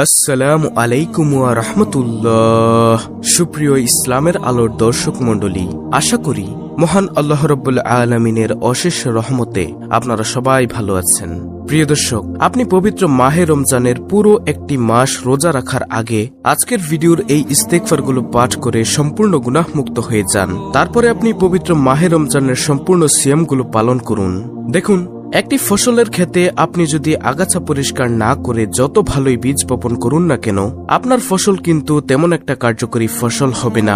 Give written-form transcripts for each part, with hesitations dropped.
আসসালামু আলাইকুম ওয়া রাহমাতুল্লাহ। সুপ্রিয় ইসলামের আলোর দর্শক মণ্ডলী, আশা করি মহান আল্লাহ রাব্বুল আলামিনের অশেষ রহমতে আপনারা সবাই ভালো আছেন। প্রিয় দর্শক, আপনি পবিত্র মাহে রমজানের পুরো একটি মাস রোজা রাখার আগে আজকের ভিডিওর এই ইস্তেগফারগুলো পাঠ করে সম্পূর্ণ গুনাহমুক্ত হয়ে যান। তারপরে আপনি পবিত্র মাহে রমজানের সম্পূর্ণ সিয়ামগুলো পালন করুন। দেখুন, একটি ফসলের ক্ষেতে আপনি যদি আগাছা পরিষ্কার না করে যত ভালোই বীজ বপন করুন না কেন, আপনার ফসল কিন্তু তেমন একটা কার্যকরী ফসল হবে না,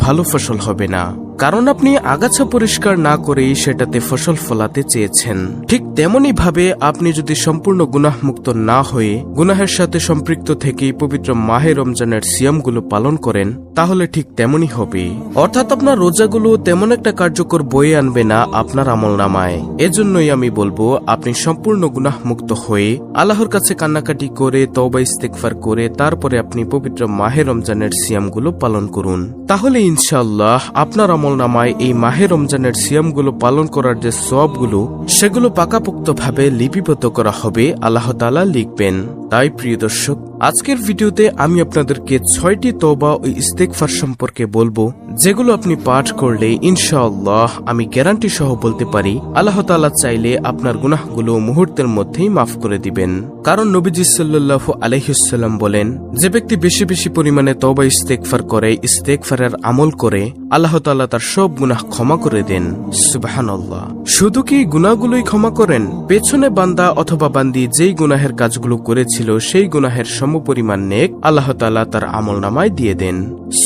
ভালো ফসল হবে না। কারণ আপনি আগাছা পরিষ্কার না করেই সেটাতে ফসল ফলাতে চেয়েছেন। ঠিক তেমনি ভাবে আপনি যদি সম্পূর্ণ গুনাহমুক্ত না হয়ে গুনাহের সাথে সম্পৃক্ত থেকেই পবিত্র মাহে রমজানের সিয়ামগুলো পালন করেন, তাহলে ঠিক তেমনই হবে। অর্থাৎ আপনার রোজাগুলো তেমন একটা কার্যকর বয়ে আনবে না আপনার আমলনামায়। এজন্যই আমি বলবো, আপনি সম্পূর্ণ গুনাহমুক্ত হয়ে আল্লাহর কাছে কান্নাকাটি করে তওবা ইস্তেগফার করে তারপরে আপনি পবিত্র মাহে রমজানের সিয়ামগুলো পালন করুন। তাহলে ইনশাআল্লাহ আপনার আমলনামায় এই মাহে রমজানের সিয়ামগুলো পালন করার যে সওয়াবগুলো, সেগুলো পাকাপোক্তভাবে লিপিবদ্ধ করা হবে, আল্লাহ তাআলা লিখবেন। তাই প্রিয় দর্শক, আজকের ভিডিওতে আমি আপনাদেরকে 6টি তওবা ও ইস্তেগফার সম্পর্কে বলবো, যেগুলো আপনি পাঠ করলে ইনশাআল্লাহ আমি গ্যারান্টি সহ বলতে পারি আল্লাহ তাআলা চাইলে আপনার গুনাহগুলো মুহূর্তের মধ্যেই মাফ করে দিবেন। কারণ নবীজি সাল্লাল্লাহু আলাইহি ওয়াসাল্লাম বলেন, যে ব্যক্তি বেশি বেশি পরিমাণে তওবা ইস্তেগফার করে, ইস্তেগফারের আমল করে, আল্লাহ তাআলা তার সব গুনাহ ক্ষমা করে দেন। সুবহানাল্লাহ। শুধু কি গুনাহগুলোই ক্ষমা করেন? পেছনে বান্দা অথবা বান্দি যেই গুনাহের কাজগুলো করেছিল সেই গুনাহের সমপরিমাণ নেক আল্লাহ তাআলা তার আমলনামায় দিয়ে দেন।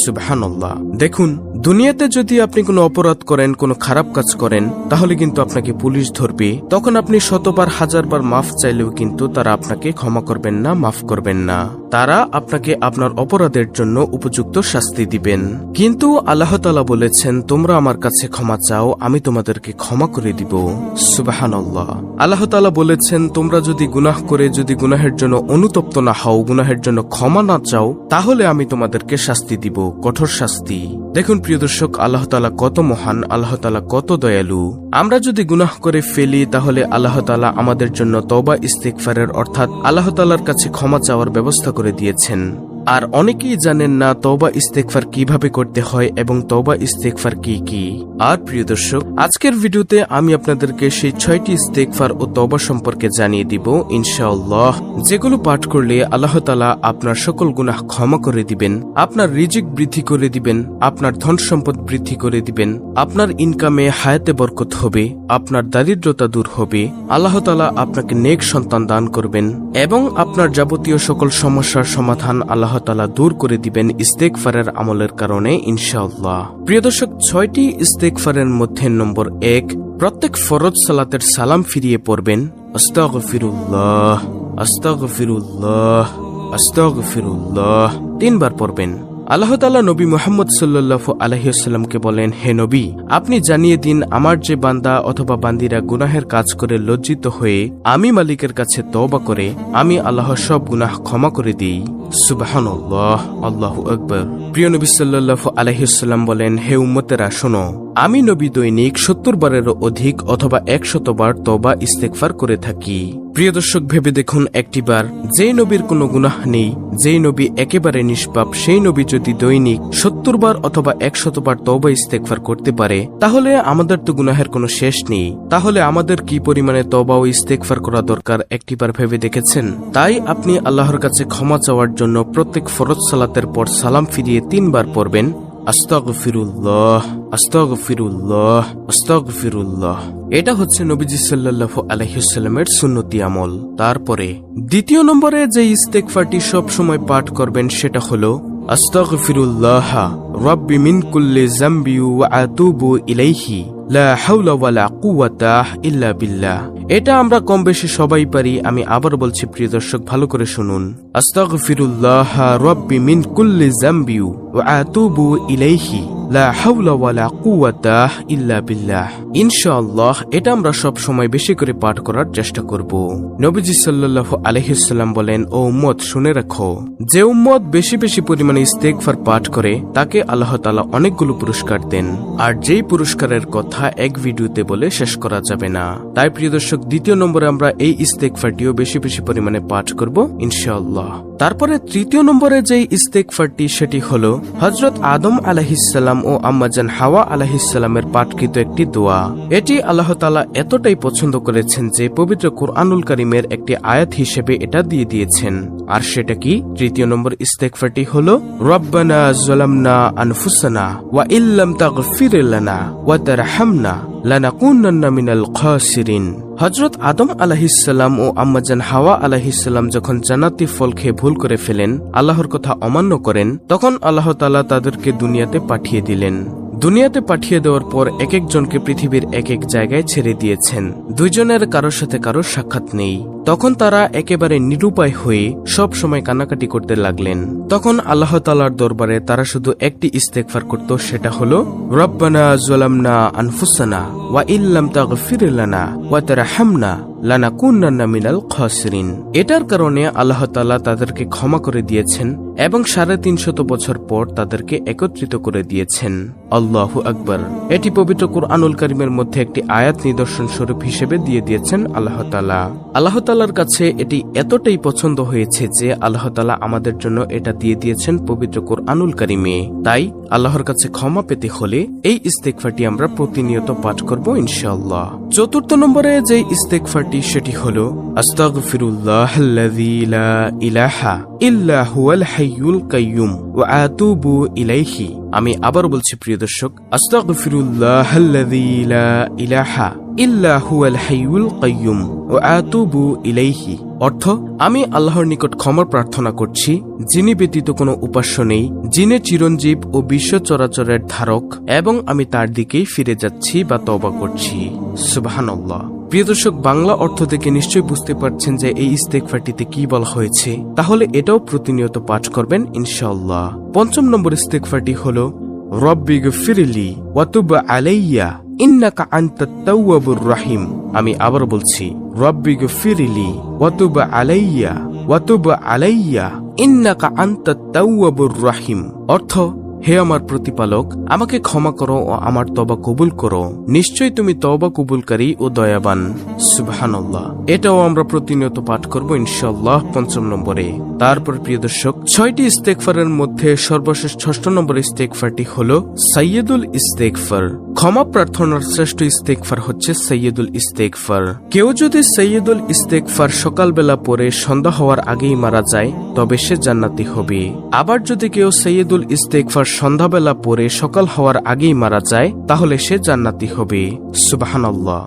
সুবহানাল্লাহ। দেখুন, দুনিয়াতে যদি আপনি কোনো অপরাধ করেন, কোনো খারাপ কাজ করেন, তাহলে কিন্তু আপনাকে পুলিশ ধরবে। তখন আপনি শতবার হাজারবার মাফ চাইলেও কিন্তু তারা আপনাকে ক্ষমা করবেন না, মাফ করবেন না। তারা আপনাকে আপনার অপরাধের জন্য উপযুক্ত শাস্তি দিবেন। কিন্তু আল্লাহ তাআলা বলেছেন, তোমরা আমার কাছে ক্ষমা চাও, আমি তোমাদেরকে ক্ষমা করে দিব। সুবহানাল্লাহ। আল্লাহ তাআলা বলেছেন, তোমরা যদি গুনাহ করে যদি গুনাহের জন্য অনুতপ্ত না হও, গুনাহের জন্য ক্ষমা না চাও, তাহলে আমি তোমাদেরকে শাস্তি দিব, কঠোর শাস্তি। দেখুন প্রিয় দর্শক, আল্লাহ তাআলা কত মহান, আল্লাহ তাআলা কত দয়ালু। আমরা যদি গুনাহ করে ফেলি, তাহলে আল্লাহ তাআলা আমাদের জন্য তওবা ইস্তেগফারের অর্থাৎ আল্লাহ তাআলার কাছে ক্ষমা চাওয়ার ব্যবস্থা করে দিয়েছেন। আর অনেকেই জানেন না তওবা ইস্তেগফার কিভাবে করতে হয় এবং তওবা ইস্তেগফার কি কি। আর প্রিয় দর্শক, আজকের ভিডিওতে আমি আপনাদেরকে সেই 6টি ইস্তেগফার ও তওবা সম্পর্কে জানিয়ে দিব ইনশাআল্লাহ, যেগুলো পাঠ করলে আল্লাহ তাআলা আপনার সকল গুনাহ ক্ষমা করে দিবেন, আপনার রিজিক বৃদ্ধি করে দিবেন, আপনার ধন সম্পদ বৃদ্ধি করে দিবেন, আপনার ইনকামে হায়াতে বরকত হবে, আপনার দারিদ্রতা দূর হবে, আল্লাহ তাআলা আপনাকে নেক সন্তান দান করবেন এবং আপনার যাবতীয় সকল সমস্যার সমাধান আল্লাহ তাআলা দূর করে দিবেন ইস্তেগফারের আমলের কারণে ইনশাআল্লাহ। প্রিয় দর্শক, 6টি ইস্তেগফারের মধ্যে নম্বর 1, প্রত্যেক ফরজ সালাতের সালাম ফিরিয়ে পড়বেন আস্তাগফিরুল্লাহ, আস্তাগফিরুল্লাহ, আস্তাগফিরুল্লাহ 3 বার পড়বেন। আল্লাহ তাআলা নবী মুহাম্মদ সাল্লাল্লাহু আলাইহি ওয়াসাল্লামকে বলেন, হে নবী, আপনি জানিয়ে দিন আমার যে বান্দা অথবা বান্দিরা গুনাহের কাজ করে লজ্জিত হয়ে আমি মালিকের কাছে তওবা করে, আমি আল্লাহর সব গুনাহ ক্ষমা করে দিই। সুবহানাল্লাহ, আল্লাহু আকবার। প্রিয় নবী সাল্লাল্লাহু আলাইহি ওয়াসাল্লাম বলেন, হে উম্মতেরা শোনো, আমি নবী দৈনিক 70 বারেরও অধিক অথবা 100 বার তওবা ইস্তেগফার করে থাকি। প্রিয় দর্শক, ভেবে দেখুন একটিবার, যেই নবীর কোনো গুনাহ নেই, যেই নবী একেবারে নিষ্পাপ, সেই নবী যদি দৈনিক 70 বার অথবা 100 বার তওবা ইস্তেগফার করতে পারে, তাহলে আমাদের তো গুনাহের কোনো শেষ নেই। তাহলে আমাদের কি পরিমাণে তওবা ও ইস্তেগফার করা দরকার একটিবার ভেবে দেখেছেন? তাই আপনি আল্লাহর কাছে ক্ষমা চাওয়ার জন্য প্রত্যেক ফরজ সালাতের পর সালাম ফিরিয়ে 3 বার পড়বেন আস্তাগফিরুল্লাহ, আস্তাগফিরুল্লাহ, আস্তাগফিরুল্লাহ। এটা হচ্ছে নবীজি সাল্লাল্লাহু আলাইহি ওয়াসাল্লামের সুন্নতি আমল। তারপরে দ্বিতীয় নম্বরে যে ইস্তেগফারটি সব সময় পাঠ করবেন সেটা হলো আস্তাগফিরুল্লাহ রাব্বি মিন কুল্লি যামবি ওয়া আতুবু ইলাইহি লা হাওলা ওয়ালা কুওয়াতা ইল্লা বিল্লাহ। এটা আমরা কম বেশি সবাই পারি। আমি আবার বলছি প্রিয় দর্শক, ভালো করে শুনুন। আস্তাগফিরুল্লাহ রাব্বি মিন কুল্লি যামবি ওয়া আতুবু ইলাইহি লা হাওলা ওয়ালা কুওয়াতা ইল্লা বিল্লাহ। ইনশাআল্লাহ এটা আমরা সব সময় বেশি করে পাঠ করার চেষ্টা করব। নবীজি সাল্লাল্লাহু আলাইহি ওয়াসাল্লাম বলেন, ও উম্মত শুনে রাখো, যে উম্মত বেশি বেশি পরিমাণে ইস্তেগফার পাঠ করে তাকে আল্লাহ তাআলা অনেকগুলো পুরস্কার দেন, আর যেই পুরস্কারের কথা এক ভিডিওতে বলে শেষ করা যাবে না। তাই প্রিয় দর্শক, দ্বিতীয় নম্বরে আমরা এই ইস্তেগফারটিও বেশি বেশি পরিমাণে পাঠ করব ইনশাআল্লাহ। তারপরে তৃতীয় নম্বরে যেই ইস্তেগফারটি সেটি হলো হযরত আদম আলাইহিসসালাম ও আম্মাজান হাওয়া আলাইহিসসালামের পাঠকৃত একটি দোয়া। এটি আল্লাহ তাআলা এতটাই পছন্দ করেছেন যে পবিত্র কুরআনুল কারীমের একটি আয়াত হিসেবে এটা দিয়ে দিয়েছেন। আর সেটা কি? তৃতীয় নম্বর ইস্তেগফারটি হলো রব্বানা যালামনা আনফুসানা ওয়া ইল্লাম তাগফির লানা ওয়া তারহামনা লানাকুনান্না মিনাল খাসিরিন। হযরত আদম আলাইহিসসালাম ও আম্মাজান হাওয়া আলাইহিসসালাম যখন জান্নাতি ফল খেয়ে ভুল করে ফেলেন, আল্লাহর কথা অমান্য করেন, তখন আল্লাহ তাআলা তাদেরকে দুনিয়াতে পাঠিয়ে দিলেন। দুনিয়াতে পাঠিয়ে দেওয়ার পর এক একজনকে পৃথিবীর এক এক জায়গায় ছেড়ে দিয়েছেন। দুইজনের কারোর সাথে কারোর সাক্ষাৎ নেই। তখন তারা একেবারে নিরুপায় হয়ে সব সময় কান্নাকাটি করতে লাগলেন। তখন আল্লাহ তাআলার দরবারে তারা শুধু একটি ইস্তেগফার করত, সেটা হলো রব্বানা যালামনা আনফুসানা ওয়া ইল্লাম তাগফির লানা ওয়া তারহামনা লানাকুনান্না মিনাল খাসিরিন। এটার কারণে আল্লাহ তাআলা তাদেরকে ক্ষমা করে দিয়েছেন এবং 350 বছর পর তাদেরকে একত্রিত করে দিয়েছেন। আল্লাহু আকবার। এটি পবিত্র কুরআনুল কারীমের মধ্যে একটি আয়াত নিদর্শন স্বরূপ হিসেবে দিয়ে দিয়েছেন আল্লাহ তাআলা। আল্লাহ তাআলার কাছে এটি এতটাই পছন্দ হয়েছে যে আল্লাহ তাআলা আমাদের জন্য এটা দিয়ে দিয়েছেন পবিত্র কুরআনুল কারীমে। তাই আল্লাহর কাছে ক্ষমা পেতে হলে এই ইস্তেগফারটি আমরা প্রতিনিয়ত পাঠ করব ইনশাআল্লাহ। চতুর্থ নম্বরে যে ইস্তেগফারটি সেটি হলো আস্তাগফিরুল্লাহাল্লাযী লা ইলাহা ইল্লা হুয়াল হাইয়ুল কাইয়্যুম ওয়া আতুবু ইলাইহি। আমি আবার বলছি প্রিয় দর্শক, আস্তাগফিরুল্লাহাল্লাযী লা ইলাহা ইল্লা হুয়াল হাইয়ুল কাইয়্যুম ওয়া আতুবু ইলাইহি। অর্থ, আমি আল্লাহর নিকট ক্ষমা প্রার্থনা করছি, যিনি ব্যতীত কোনো উপাস্য নেই, যিনি চিরঞ্জীব ও বিশ্ব চরাচরের ধারক, এবং আমি তার দিকেই ফিরে যাচ্ছি বা তওবা করছি। সুবহানাল্লাহ। প্রিয় দর্শক, বাংলা অর্থ থেকে নিশ্চয়ই বুঝতে পারছেন যে এই ইস্তেগফারটিতে কি বলা হয়েছে। তাহলে এটাও প্রতিনিয়ত পাঠ করবেন ইনশাআল্লাহ। পঞ্চম নম্বর ইস্তেগফারটি হলো রব্বিগফিরলি ওয়া তুব আলাইয়া ইন্নাকা আনতাত তাওয়াবুর রহিম। আমি আবার বলছি, রব্বিগফিরলি ওয়া তুব আলাইয়া ওয়া তুব আলাইয়া ইন্নাকা আনতাত তাওয়াবুর রহিম। অর্থ, হে আমার প্রতিপালক, আমাকে ক্ষমা করো ও আমার তওবা কবুল করো, নিশ্চয়ই তুমি তওবা কবুলকারী ও দয়াবান। সুবহানাল্লাহ। এটাও আমরা প্রতিনিয়ত পাঠ করব ইনশাআল্লাহ পঞ্চম নম্বরে। তারপর প্রিয় দর্শক, 6টি ইস্তেগফারের মধ্যে সর্বশেষ 6 নম্বর ইস্তেগফারটি হলো সাইয়্যিদুল ইস্তেগফার। ক্ষমা প্রার্থনার শ্রেষ্ঠ ইস্তেগফার হচ্ছে সাইয়্যিদুল ইস্তেগফার। কেউ যদি সাইয়্যিদুল ইস্তেগফার সকালবেলা পড়ে সন্ধ্যা হওয়ার আগেই মারা যায়, তবে সে জান্নাতি হবে। আবার যদি কেউ সাইয়্যিদুল ইস্তেগফার সন্ধ্যাবেলা পড়ে সকাল হওয়ার আগেই মারা যায়, তাহলে সে জান্নাতি হবে। সুবহানাল্লাহ।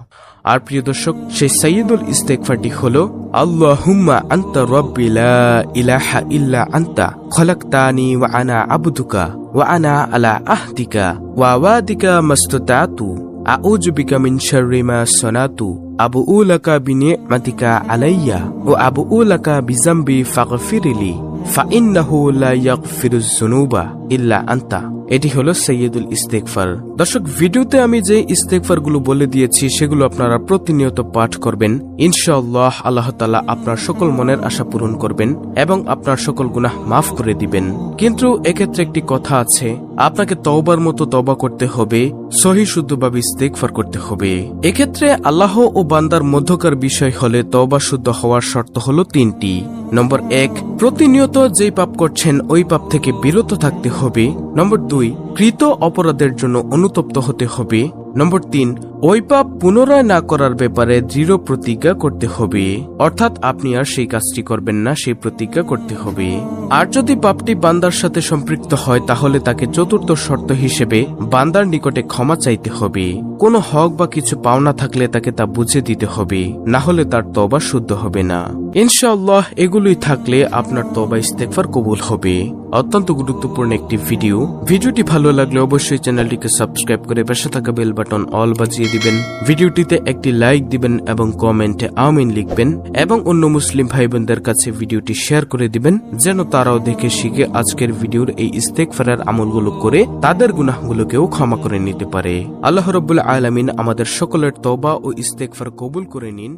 আর প্রিয় দর্শক, সেই সাইয়্যিদুল ইস্তেগফারটি হলো আল্লাহুম্মা আনতা রাব্বি লা ইলাহা ইল্লা আনতা খলাকতানি ওয়া আনা আবদুকা ওয়া আনা আলা আহদিকা ওয়া ওয়াদিকা মাসতাতু আউযু বিকা মিন শাররি মা সানাতু আবুউ লাকা বিনি'মাতিকা আলাইয়া ওয়া আবুউ লাকা বিযামবি ফাগফিরলি ফাইন্নাহু লা ইয়াগফিরুয যুনুবা ইল্লা আনতা। এটি হলো সাইয়্যিদুল ইস্তেগফার। দর্শক, ভিডিওতে আমি যে ইস্তেগফারগুলো বলে দিয়েছি সেগুলো আপনারা প্রতিনিয়ত পাঠ করবেন ইনশাআল্লাহ। আল্লাহ তাআলা আপনার সকল মনের আশা পূরণ করবেন এবং আপনার সকল গুনাহ মাফ করে দিবেন। কিন্তু এক্ষেত্রে একটি কথা আছে, আপনাকে তওবার মতো তওবা করতে হবে, সহি শুদ্ধভাবে ইস্তেগফার করতে হবে। এক্ষেত্রে আল্লাহ ও বান্দার মধ্যকার বিষয় হলে তওবা শুদ্ধ হওয়ার শর্ত হলো 3টি। নম্বর 1, প্রতিনিয়ত যেই পাপ করছেন ওই পাপ থেকে বিরত থাকতে হবে। নম্বর 2, কৃত অপরাধের জন্য অনুতপ্ত হতে হবে। নম্বর 3, ওই পাপ পুনরায় না করার ব্যাপারে দৃঢ় প্রতিজ্ঞা করতে হবে, অর্থাৎ আপনি আর সেই কাজটি করবেন না, সেই প্রতিজ্ঞা করতে হবে। আর যদি পাপটি বান্দার সাথে সম্পৃক্ত হয়, তাহলে তাকে চতুর্থ শর্ত হিসেবে বান্দার নিকটে ক্ষমা চাইতে হবে। কোনো হক বা কিছু পাওনা থাকলে তাকে তা বুঝে দিতে হবে, না হলে তার তওবা শুদ্ধ হবে না। ইনশাআল্লাহ এগুলোই থাকলে আপনার তওবা ইস্তেগফার কবুল হবে। অত্যন্ত গুরুত্বপূর্ণ একটি ভিডিওটি ভালো লাগলে অবশ্যই চ্যানেলটিকে সাবস্ক্রাইব করে পাশে থাকা বেল বাটন অল বাজিয়ে দিবেন, ভিডিওটিতে একটি লাইক দিবেন এবং কমেন্টে আমিন লিখবেন এবং অন্য মুসলিম ভাই বোনদের কাছে ভিডিওটি শেয়ার করে দিবেন যেন তারাও দেখে শিখে আজকের ভিডিওর এই ইস্তেগফারের আমলগুলো করে তাদের গুনাহগুলোকেও ক্ষমা করে নিতে পারে। আল্লাহ রাব্বুল আলামিন আমাদের সকলের তওবা ও ইস্তেগফার কবুল করে নিন।